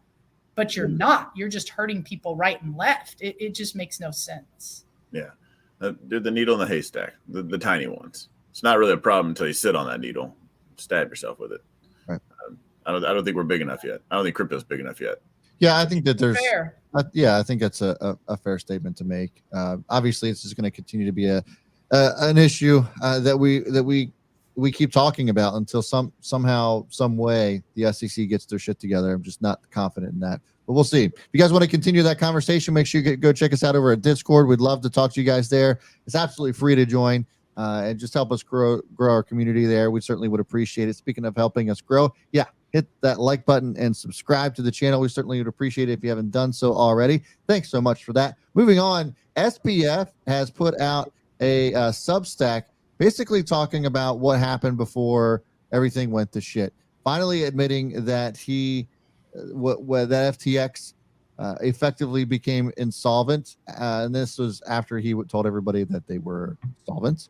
but you're not. You're just hurting people right and left. It just makes no sense. Yeah. They're the needle in the haystack, the tiny ones. It's not really a problem until you sit on that needle, stab yourself with it. Right. I don't think we're big enough yet. I don't think crypto's big enough yet. Yeah, I think that there's. Fair. I think that's a fair statement to make. Obviously, it's just going to continue to be an issue that we keep talking about until somehow, some way, the SEC gets their shit together. I'm just not confident in that. But we'll see. If you guys want to continue that conversation, make sure you go check us out over at Discord. We'd love to talk to you guys there. It's absolutely free to join. and just help us grow our community there. We certainly would appreciate it. Speaking of helping us grow, yeah, hit that like button and subscribe to the channel. We certainly would appreciate it if you haven't done so already. Thanks so much for that. Moving on, SPF has put out a Substack basically talking about what happened before everything went to shit. Finally admitting that that FTX effectively became insolvent. And this was after he told everybody that they were solvent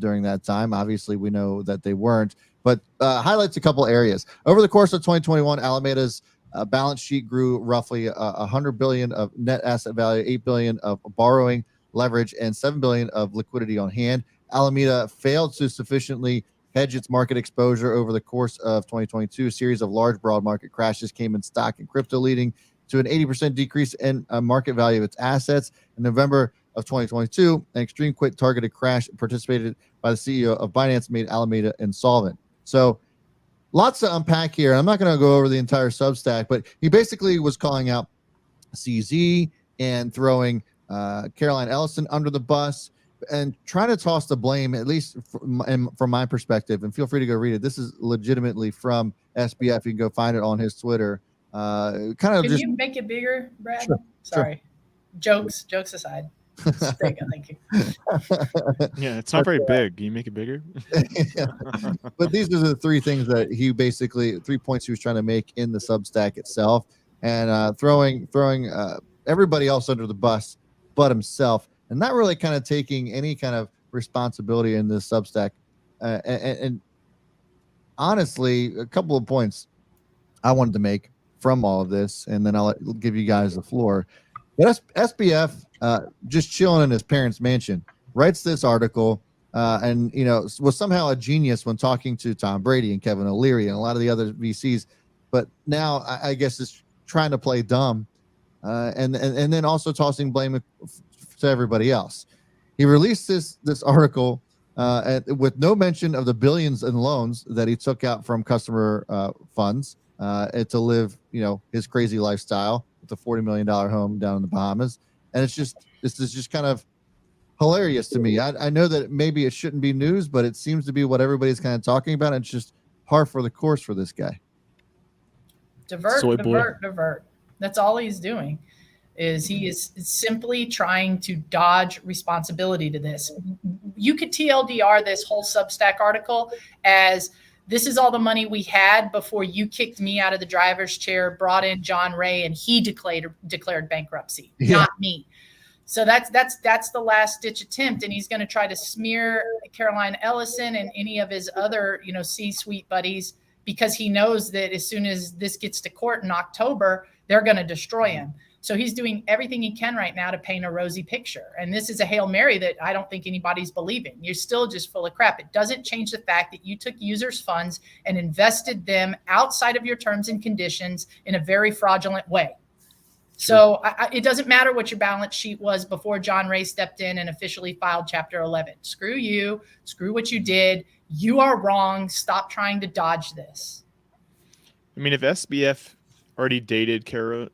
during that time. Obviously, we know that they weren't, but highlights a couple areas. Over the course of 2021, Alameda's balance sheet grew roughly 100 billion of net asset value, 8 billion of borrowing leverage, and 7 billion of liquidity on hand. Alameda failed to sufficiently hedge its market exposure over the course of 2022. A series of large broad market crashes came in stock and crypto, leading to an 80% decrease in market value of its assets. In November of 2022, an extreme quit targeted crash participated by the CEO of Binance made Alameda insolvent. So lots to unpack here. I'm not going to go over the entire Substack, but he basically was calling out CZ and throwing Caroline Ellison under the bus and trying to toss the blame, at least from my perspective, and feel free to go read it. This is legitimately from SBF. You can go find it on his Twitter. Can you make it bigger, Brad? Sure, Sorry. sure. Jokes aside. It's big, thank you. Yeah, it's not very big. Can you make it bigger? Yeah. But these are the 3 things that he basically 3 points he was trying to make in the Substack itself, and throwing everybody else under the bus but himself, and not really kind of taking any kind of responsibility in this Substack. And honestly, a couple of points I wanted to make from all of this, and then I'll give you guys the floor. But SBF, just chilling in his parents' mansion, writes this article, and was somehow a genius when talking to Tom Brady and Kevin O'Leary and a lot of the other VCs. But now I guess is trying to play dumb, and then also tossing blame to everybody else. He released this article with no mention of the billions in loans that he took out from customer funds to live, his crazy lifestyle with a $40 million home down in the Bahamas. And this is just kind of hilarious to me. I know that maybe it shouldn't be news, but it seems to be what everybody's kind of talking about. It's just par for the course for this guy. Divert. That's all he's doing. He is simply trying to dodge responsibility to this. You could TLDR this whole Substack article as this is all the money we had before you kicked me out of the driver's chair, brought in John Ray, and he declared bankruptcy, not me. So that's the last ditch attempt, and he's going to try to smear Caroline Ellison and any of his other C-suite buddies, because he knows that as soon as this gets to court in October, they're going to destroy him. So he's doing everything he can right now to paint a rosy picture. And this is a Hail Mary that I don't think anybody's believing. You're still just full of crap. It doesn't change the fact that you took users' funds and invested them outside of your terms and conditions in a very fraudulent way. So it doesn't matter what your balance sheet was before John Ray stepped in and officially filed Chapter 11. Screw you. Screw what you did. You are wrong. Stop trying to dodge this. I mean, if SBF already dated Kara,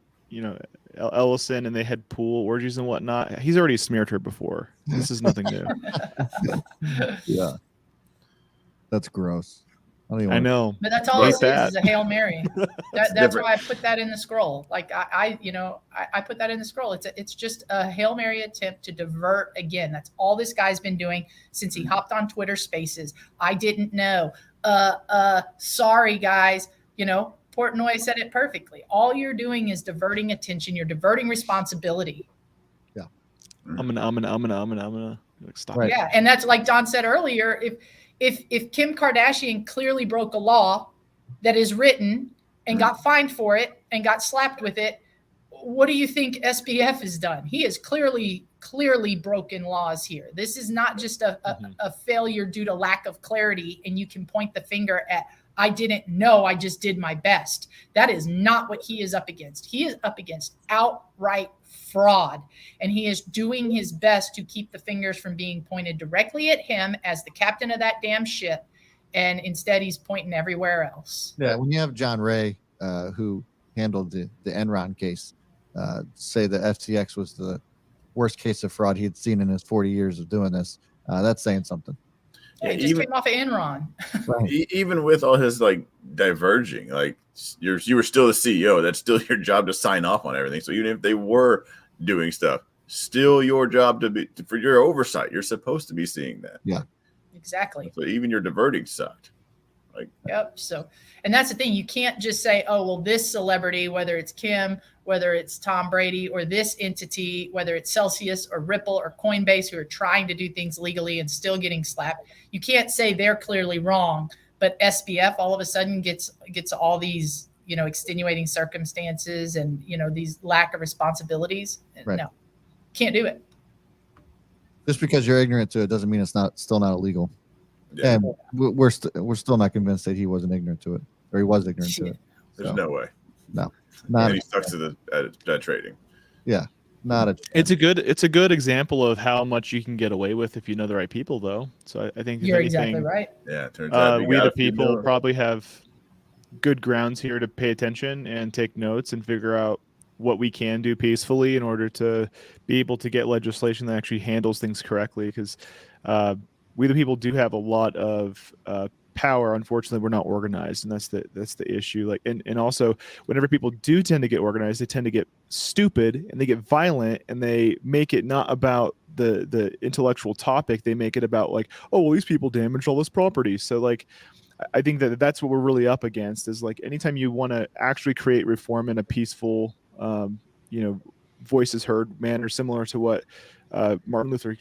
Ellison, and they had pool orgies and whatnot, he's already smeared her before. This is nothing new. Yeah, that's gross. I know, but that's all it is a Hail Mary. That's why I put that in the scroll. Like I put that in the scroll. It's just a Hail Mary attempt to divert again. That's all this guy's been doing since he hopped on Twitter Spaces. I didn't know. Sorry guys. Portnoy said it perfectly. All you're doing is diverting attention. You're diverting responsibility. Yeah. I'm gonna stop. Right. Yeah, and that's like Don said earlier. If Kim Kardashian clearly broke a law that is written and got fined for it and got slapped with it, what do you think SBF has done? He has clearly broken laws here. This is not just a failure due to lack of clarity, and you can point the finger at, I didn't know, I just did my best. That is not what he is up against. He is up against outright fraud, and he is doing his best to keep the fingers from being pointed directly at him as the captain of that damn ship, and instead he's pointing everywhere else. Yeah, when you have John Ray, who handled the Enron case, say that FTX was the worst case of fraud he had seen in his 40 years of doing this, That's saying something. Yeah, he just came off of Enron. Right. Even with all his like diverging, like you were still the CEO. That's still your job to sign off on everything. So even if they were doing stuff, still your job for your oversight. You're supposed to be seeing that. Yeah, exactly. So even your diverting sucked. Yep. So, and that's the thing. You can't just say, oh, well, this celebrity, whether it's Kim, whether it's Tom Brady, or this entity, whether it's Celsius or Ripple or Coinbase, who are trying to do things legally and still getting slapped. You can't say they're clearly wrong, but SBF all of a sudden gets all these, extenuating circumstances and, these lack of responsibilities. Right. No, can't do it. Just because you're ignorant to it doesn't mean it's still not illegal. Yeah. And we're still not convinced that he wasn't ignorant to it, or he was ignorant to it. There's no way. No, not. And he stuck to that trading. Yeah, not a. It's a good example of how much you can get away with if you know the right people, though. So I think you're exactly right. Yeah, it turns out we the people probably have good grounds here to pay attention and take notes and figure out what we can do peacefully in order to be able to get legislation that actually handles things correctly, because we the people do have a lot of power. Unfortunately, we're not organized, and that's the issue. Like, and also whenever people do tend to get organized, they tend to get stupid and they get violent, and they make it not about the intellectual topic. They make it about like, oh, well, these people damaged all this property. So like, I think that's what we're really up against, is like anytime you want to actually create reform in a peaceful, voices heard manner, similar to what Martin Luther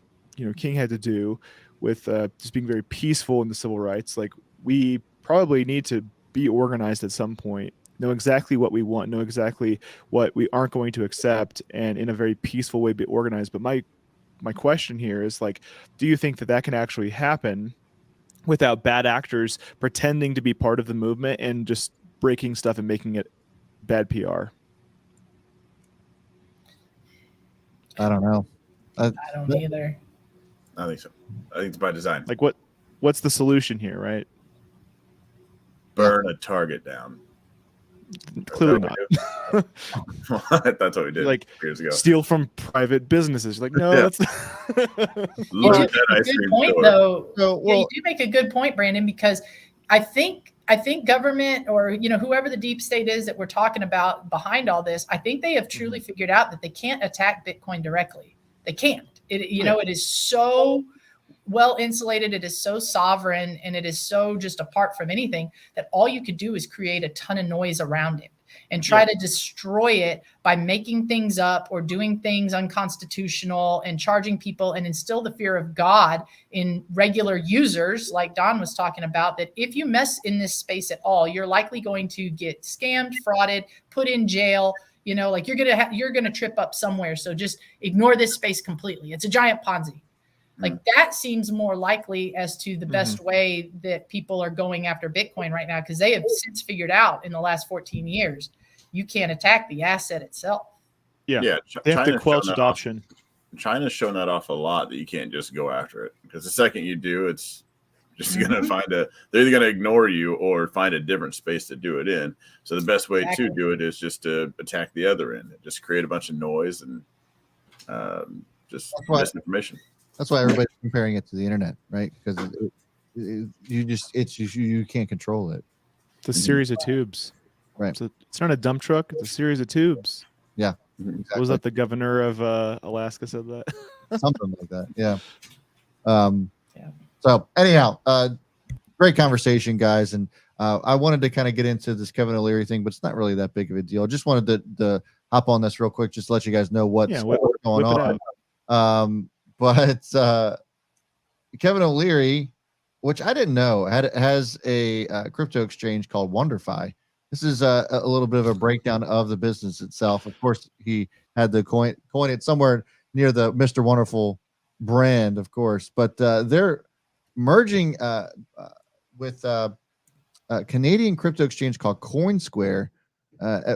King had to do with just being very peaceful in the civil rights. Like, we probably need to be organized at some point, know exactly what we want, know exactly what we aren't going to accept, and in a very peaceful way be organized. But my question here is, like, do you think that can actually happen without bad actors pretending to be part of the movement and just breaking stuff and making it bad PR? I don't know. I don't either. I think so. I think it's by design. Like, what's the solution here, right? Burn a target down. Clearly not. That's what we did like years ago. Steal from private businesses. Like, no, that's Loot that ice good cream point, store. though. You do make a good point, Brandon, because I think government, or whoever the deep state is that we're talking about behind all this, I think they have truly figured out that they can't attack Bitcoin directly. They can't. It is so well insulated. It is so sovereign, and it is so just apart from anything that all you could do is create a ton of noise around it and try to destroy it by making things up or doing things unconstitutional and charging people, and instill the fear of God in regular users, like Don was talking about, that if you mess in this space at all, you're likely going to get scammed, frauded, put in jail. Like you're gonna trip up somewhere. So just ignore this space completely. It's a giant Ponzi. Like, that seems more likely as to the best way that people are going after Bitcoin right now, because they have since figured out in the last 14 years, you can't attack the asset itself. Yeah. They have to quelch adoption. China's shown that off a lot, that you can't just go after it, because the second you do, it's just going to they're either going to ignore you or find a different space to do it in. So the best way to do it is just to attack the other end, just create a bunch of noise and just misinformation. That's why everybody's comparing it to the internet, right? Because you can't control it. It's a series of tubes, right? So it's not a dump truck; it's a series of tubes. Yeah, exactly. Was that the governor of Alaska said that? Something like that. Yeah. So anyhow, great conversation, guys, and I wanted to kind of get into this Kevin O'Leary thing, but it's not really that big of a deal. Just wanted to hop on this real quick, just to let you guys know what's going on. But Kevin O'Leary, which I didn't know, has a crypto exchange called WonderFi. This is a little bit of a breakdown of the business itself. Of course, he had the coin it somewhere near the Mr. Wonderful brand, of course. But they're merging with a Canadian crypto exchange called CoinSquare. I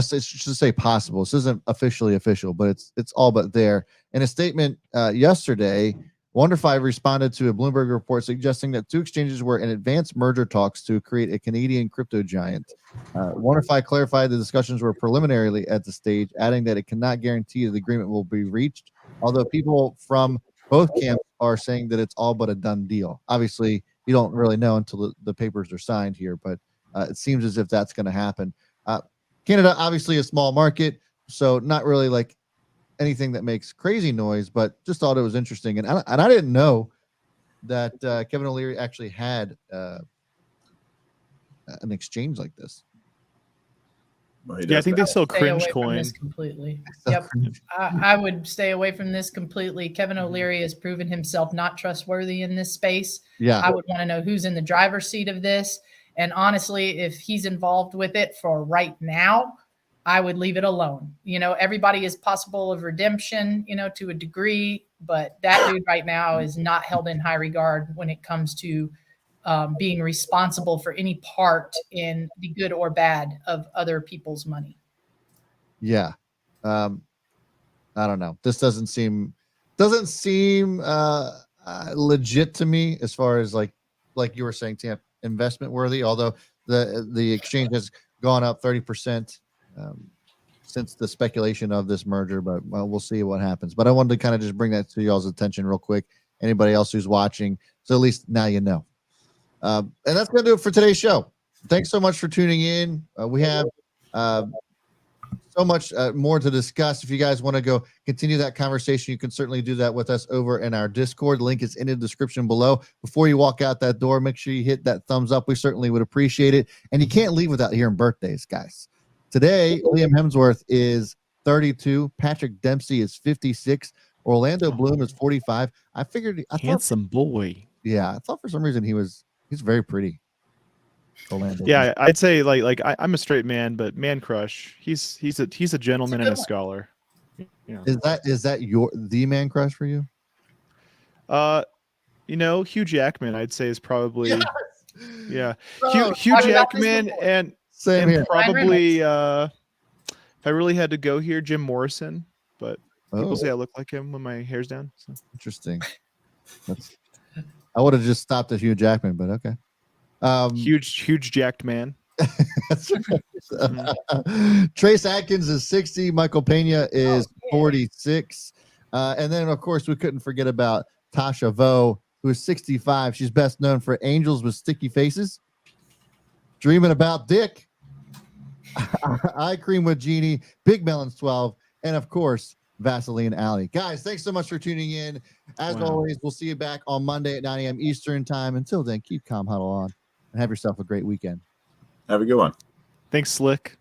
should say possible. This isn't officially official, but it's all but there. In a statement yesterday, WonderFi responded to a Bloomberg report suggesting that two exchanges were in advanced merger talks to create a Canadian crypto giant. WonderFi clarified the discussions were preliminarily at the stage, adding that it cannot guarantee that the agreement will be reached, although people from both camps are saying that it's all but a done deal. Obviously, you don't really know until the papers are signed here, but it seems as if that's going to happen. Canada, obviously a small market, so not really like anything that makes crazy noise, but just thought it was interesting. And I didn't know that Kevin O'Leary actually had an exchange like this. Well, he Yeah, I does think that. they sell Stay cringe away from coin. this completely. Yep. I would stay away from this completely. Kevin O'Leary has proven himself not trustworthy in this space. Yeah. I would want to know who's in the driver's seat of this. And honestly, if he's involved with it for right now, I would leave it alone. Everybody is possible of redemption, to a degree, but that dude right now is not held in high regard when it comes to being responsible for any part in the good or bad of other people's money. Yeah. I don't know. This doesn't seem legit to me as far as like you were saying, Tam, investment worthy, although the exchange has gone up 30% since the speculation of this merger, but we'll see what happens. But I wanted to kind of just bring that to y'all's attention real quick. Anybody else who's watching, so at least now you know. And that's going to do it for today's show. Thanks so much for tuning in. We have so much more to discuss. If you guys want to go continue that conversation, you can certainly do that with us over in our Discord. Link is in the description below. Before you walk out that door, make sure you hit that thumbs up. We certainly would appreciate it. And you can't leave without hearing birthdays, guys. Today, Liam Hemsworth is 32. Patrick Dempsey is 56. Orlando Bloom is 45. I thought, Handsome boy. yeah, I thought for some reason he's very pretty. Orlando. Yeah, I'd say I'm a straight man, but man crush. He's a gentleman and a scholar. Is that the man crush for you? Hugh Jackman, I'd say, is probably yeah. Oh, Hugh Jackman and same here. probably if I really had to go here, Jim Morrison, but people say I look like him when my hair's down. So. Interesting. I would have just stopped at Hugh Jackman, but okay. Huge jacked man. Trace Atkins is 60. Michael Pena is 46. And then, of course, we couldn't forget about Tasha Vo, who is 65. She's best known for Angels with Sticky Faces, Dreaming About Dick, Eye Cream with Jeannie, Big Melons 12, and, of course, Vaseline Alley. Guys, thanks so much for tuning in. As always, we'll see you back on Monday at 9 a.m. Eastern time. Until then, keep calm, huddle on, and have yourself a great weekend. Have a good one. Thanks, Slick.